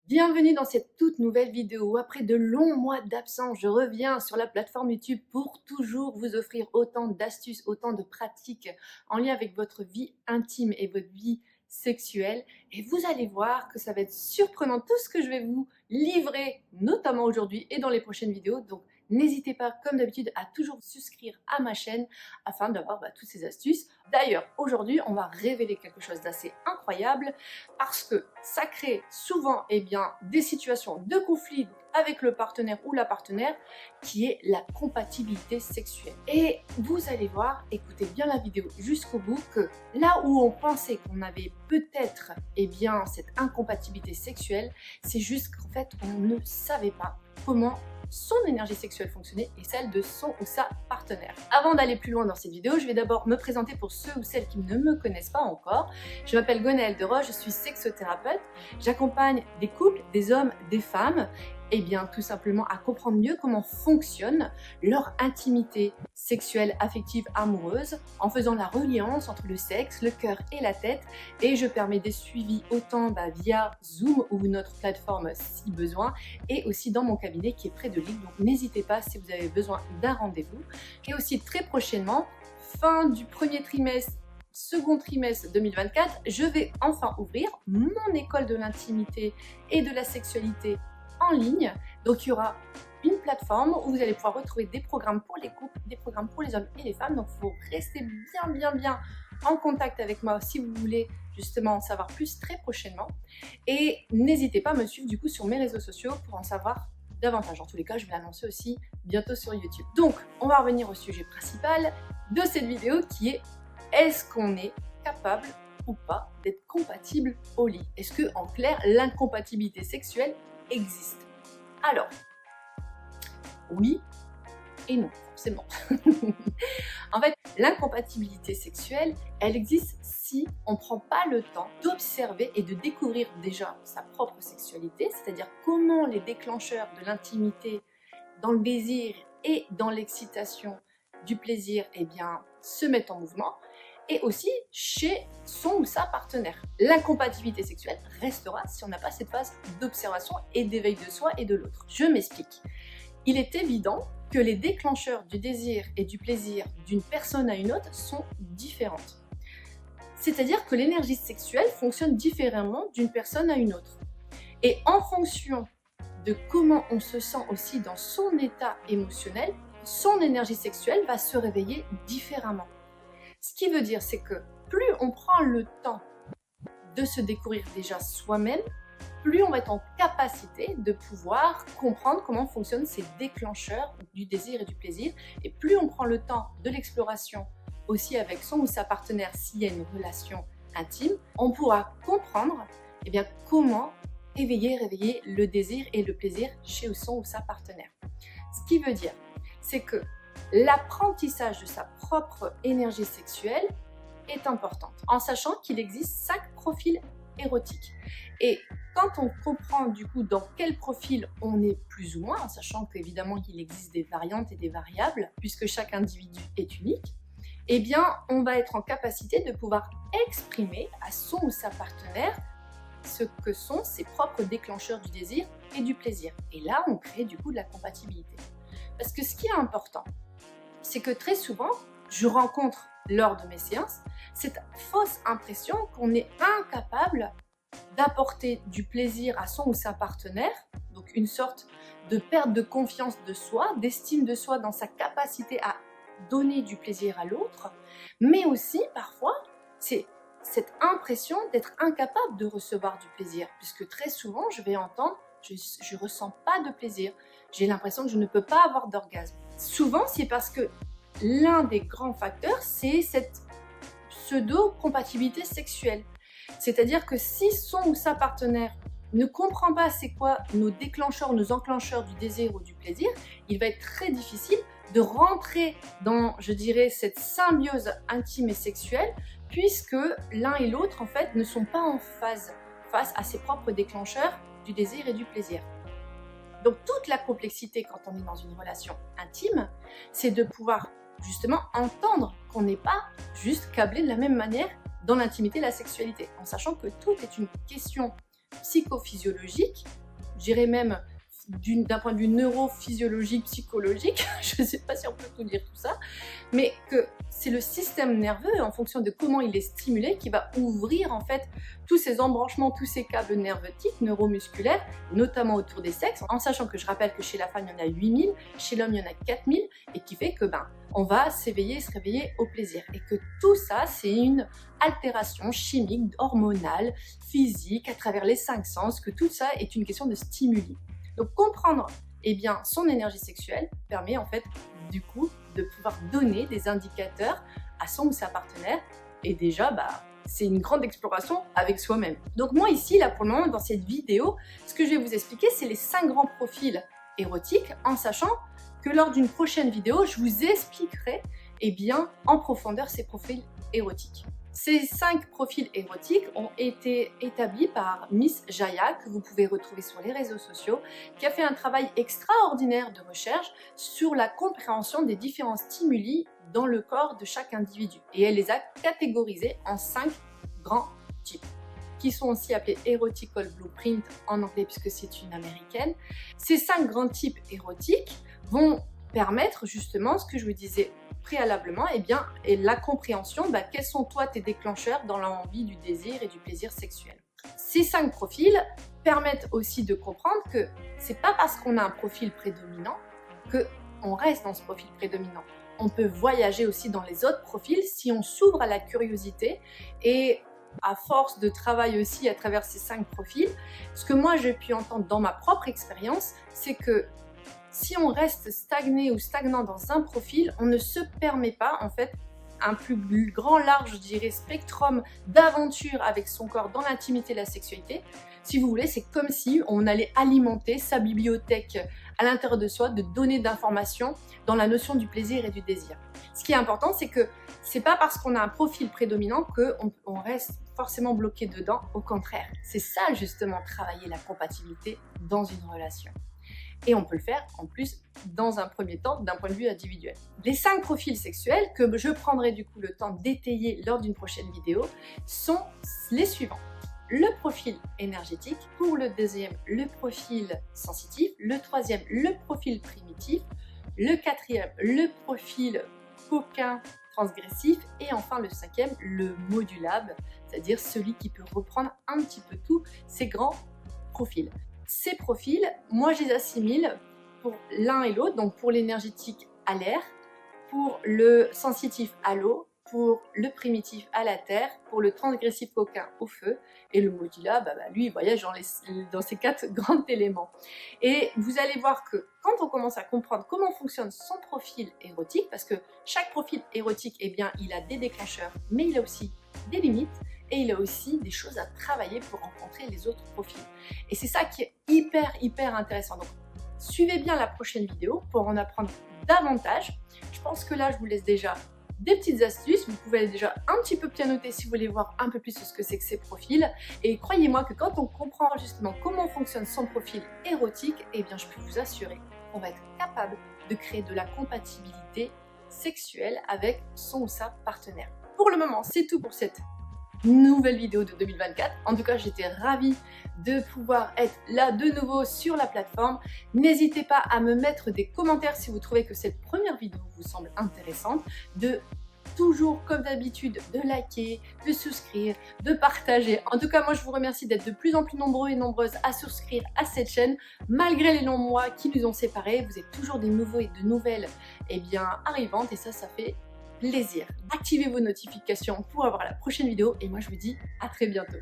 Bienvenue dans cette toute nouvelle vidéo. Après de longs mois d'absence, je reviens sur la plateforme YouTube pour toujours vous offrir autant d'astuces, autant de pratiques en lien avec votre vie intime et votre vie sexuelle. Et vous allez voir que ça va être surprenant tout ce que je vais vous livrer, notamment aujourd'hui et dans les prochaines vidéos. Donc n'hésitez pas, comme d'habitude, à toujours vous souscrire à ma chaîne afin d'avoir toutes ces astuces. D'ailleurs, aujourd'hui, on va révéler quelque chose d'assez incroyable parce que ça crée souvent des situations de conflit avec le partenaire ou la partenaire qui est la compatibilité sexuelle. Et vous allez voir, écoutez bien la vidéo jusqu'au bout, que là où on pensait qu'on avait peut-être cette incompatibilité sexuelle, c'est juste qu'en fait on ne savait pas comment son énergie sexuelle fonctionnait et celle de son ou sa partenaire. Avant d'aller plus loin dans cette vidéo, je vais d'abord me présenter pour ceux ou celles qui ne me connaissent pas encore. Je m'appelle Gwenaëlle Deroche, je suis sexothérapeute. J'accompagne des couples, des hommes, des femmes, tout simplement à comprendre mieux comment fonctionne leur intimité sexuelle, affective, amoureuse, en faisant la reliance entre le sexe, le cœur et la tête. Et je permets des suivis autant via Zoom ou notre plateforme si besoin, et aussi dans mon cabinet qui est près de Lille. Donc n'hésitez pas si vous avez besoin d'un rendez-vous. Et aussi très prochainement, fin du premier trimestre, second trimestre 2024, je vais enfin ouvrir mon école de l'intimité et de la sexualité en ligne. Donc il y aura une plateforme où vous allez pouvoir retrouver des programmes pour les couples, des programmes pour les hommes et les femmes. Donc il faut rester bien en contact avec moi si vous voulez justement en savoir plus très prochainement. Et n'hésitez pas à me suivre du coup sur mes réseaux sociaux pour en savoir davantage. En tous les cas, je vais l'annoncer aussi bientôt sur YouTube. Donc on va revenir au sujet principal de cette vidéo qui est: est-ce qu'on est capable ou pas d'être compatible au lit? Est-ce que, en clair, l'incompatibilité sexuelle existe? Alors, oui et non, forcément. En fait, l'incompatibilité sexuelle, elle existe si on ne prend pas le temps d'observer et de découvrir déjà sa propre sexualité, c'est-à-dire comment les déclencheurs de l'intimité dans le désir et dans l'excitation du plaisir se mettent en mouvement, et aussi chez son ou sa partenaire. L'incompatibilité sexuelle restera si on n'a pas cette phase d'observation et d'éveil de soi et de l'autre. Je m'explique. Il est évident que les déclencheurs du désir et du plaisir d'une personne à une autre sont différentes. C'est-à-dire que l'énergie sexuelle fonctionne différemment d'une personne à une autre. Et en fonction de comment on se sent aussi dans son état émotionnel, son énergie sexuelle va se réveiller différemment. Ce qui veut dire, c'est que plus on prend le temps de se découvrir déjà soi-même, plus on va être en capacité de pouvoir comprendre comment fonctionnent ces déclencheurs du désir et du plaisir. Et plus on prend le temps de l'exploration aussi avec son ou sa partenaire s'il y a une relation intime, on pourra comprendre comment réveiller le désir et le plaisir chez son ou sa partenaire. Ce qui veut dire, c'est que l'apprentissage de sa propre énergie sexuelle est important, en sachant qu'il existe 5 profils érotiques. Et quand on comprend du coup dans quel profil on est plus ou moins, en sachant qu'évidemment il existe des variantes et des variables, puisque chaque individu est unique, on va être en capacité de pouvoir exprimer à son ou sa partenaire ce que sont ses propres déclencheurs du désir et du plaisir. Et là, on crée du coup de la compatibilité. Parce que ce qui est important, c'est que très souvent, je rencontre lors de mes séances cette fausse impression qu'on est incapable d'apporter du plaisir à son ou sa partenaire, donc une sorte de perte de confiance de soi, d'estime de soi dans sa capacité à donner du plaisir à l'autre, mais aussi parfois c'est cette impression d'être incapable de recevoir du plaisir, puisque très souvent je vais entendre je ne ressens pas de plaisir, j'ai l'impression que je ne peux pas avoir d'orgasme. Souvent c'est parce que l'un des grands facteurs, c'est cette pseudo-compatibilité sexuelle. C'est-à-dire que si son ou sa partenaire ne comprend pas c'est quoi nos déclencheurs, nos enclencheurs du désir ou du plaisir, il va être très difficile de rentrer dans, cette symbiose intime et sexuelle, puisque l'un et l'autre, en fait, ne sont pas en phase face à ses propres déclencheurs du désir et du plaisir. Donc toute la complexité quand on est dans une relation intime, c'est de pouvoir justement entendre qu'on n'est pas juste câblé de la même manière dans l'intimité et la sexualité, en sachant que tout est une question psychophysiologique, je dirais même d'un point de vue neurophysiologique, psychologique, je ne sais pas si on peut tout dire tout ça, mais que c'est le système nerveux, en fonction de comment il est stimulé, qui va ouvrir en fait tous ces embranchements, tous ces câbles nervetiques, neuromusculaires, notamment autour des sexes, en sachant que je rappelle que chez la femme, il y en a 8000, chez l'homme, il y en a 4000, et qui fait que on va s'éveiller, se réveiller au plaisir. Et que tout ça, c'est une altération chimique, hormonale, physique, à travers les 5 sens, que tout ça est une question de stimuli. Donc comprendre son énergie sexuelle permet en fait du coup de pouvoir donner des indicateurs à son ou sa partenaire, et déjà c'est une grande exploration avec soi-même. Donc moi ici, là pour le moment dans cette vidéo, ce que je vais vous expliquer, c'est les 5 grands profils érotiques, en sachant que lors d'une prochaine vidéo, je vous expliquerai en profondeur ces profils érotiques. Ces 5 profils érotiques ont été établis par Miss Jaya, que vous pouvez retrouver sur les réseaux sociaux, qui a fait un travail extraordinaire de recherche sur la compréhension des différents stimuli dans le corps de chaque individu. Et elle les a catégorisés en 5 grands types, qui sont aussi appelés Erotical Blueprint en anglais puisque c'est une américaine. Ces 5 grands types érotiques vont permettre justement ce que je vous disais préalablement, et la compréhension, quels sont toi tes déclencheurs dans l'envie du désir et du plaisir sexuel. Ces 5 profils permettent aussi de comprendre que c'est pas parce qu'on a un profil prédominant qu'on reste dans ce profil prédominant. On peut voyager aussi dans les autres profils si on s'ouvre à la curiosité, et à force de travail aussi à travers ces 5 profils, ce que moi j'ai pu entendre dans ma propre expérience, c'est que si on reste stagné ou stagnant dans un profil, on ne se permet pas en fait un plus grand, large, je dirais, spectrum d'aventure avec son corps dans l'intimité et la sexualité. Si vous voulez, c'est comme si on allait alimenter sa bibliothèque à l'intérieur de soi de données d'informations dans la notion du plaisir et du désir. Ce qui est important, c'est que c'est pas parce qu'on a un profil prédominant qu'on reste forcément bloqué dedans. Au contraire, c'est ça justement, travailler la compatibilité dans une relation. Et on peut le faire en plus dans un premier temps d'un point de vue individuel. Les 5 profils sexuels que je prendrai du coup le temps d'étayer lors d'une prochaine vidéo sont les suivants. Le profil énergétique, pour le deuxième, le profil sensitif, le troisième, le profil primitif, le quatrième, le profil coquin transgressif, et enfin le 5e, le modulable, c'est-à-dire celui qui peut reprendre un petit peu tous ces grands profils. Ces profils, moi je les assimile pour l'un et l'autre, donc pour l'énergétique à l'air, pour le sensitif à l'eau, pour le primitif à la terre, pour le transgressif coquin au feu, et le modulable, lui il voyage dans ces 4 grands éléments. Et vous allez voir que quand on commence à comprendre comment fonctionne son profil érotique, parce que chaque profil érotique, il a des déclencheurs, mais il a aussi des limites, et il a aussi des choses à travailler pour rencontrer les autres profils. Et c'est ça qui est hyper intéressant. Donc, suivez bien la prochaine vidéo pour en apprendre davantage. Je pense que là, je vous laisse déjà des petites astuces. Vous pouvez déjà un petit peu pianoter si vous voulez voir un peu plus sur ce que c'est que ces profils. Et croyez-moi que quand on comprend justement comment fonctionne son profil érotique, je peux vous assurer qu'on va être capable de créer de la compatibilité sexuelle avec son ou sa partenaire. Pour le moment, c'est tout pour cette nouvelle vidéo de 2024. En tout cas, j'étais ravie de pouvoir être là de nouveau sur la plateforme. N'hésitez pas à me mettre des commentaires si vous trouvez que cette première vidéo vous semble intéressante, de toujours comme d'habitude de liker, de souscrire, de partager. En tout cas, moi je vous remercie d'être de plus en plus nombreux et nombreuses à souscrire à cette chaîne. Malgré les longs mois qui nous ont séparés, vous êtes toujours des nouveaux et de nouvelles arrivantes, et ça fait plaisir. Activez vos notifications pour avoir la prochaine vidéo, et moi je vous dis à très bientôt.